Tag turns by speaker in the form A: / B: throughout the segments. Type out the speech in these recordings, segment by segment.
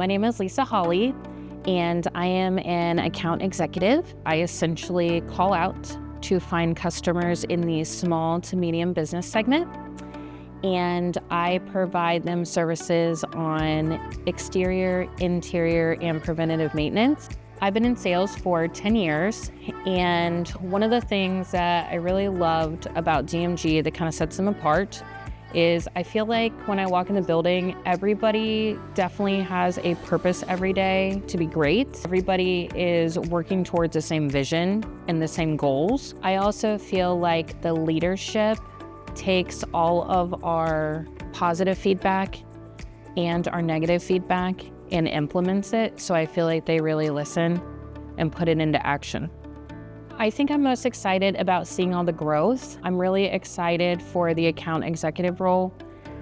A: My name is Lisa Hoelle, and I am an account executive. I essentially call out to find customers in the small to medium business segment, and I provide them services on exterior, interior, and preventative maintenance. I've been in sales for 10 years, and one of the things that I really loved about DMG that kind of sets them apart is I feel like when I walk in the building, everybody definitely has a purpose every day to be great. Everybody is working towards the same vision and the same goals. I also feel like the leadership takes all of our positive feedback and our negative feedback and implements it. So I feel like they really listen and put it into action. I think I'm most excited about seeing all the growth. I'm really excited for the account executive role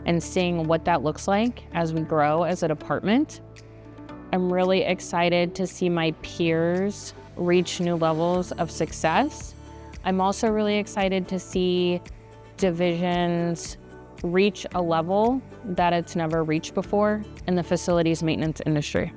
A: and seeing what that looks like as we grow as a department. I'm really excited to see my peers reach new levels of success. I'm also really excited to see divisions reach a level that it's never reached before in the facilities maintenance industry.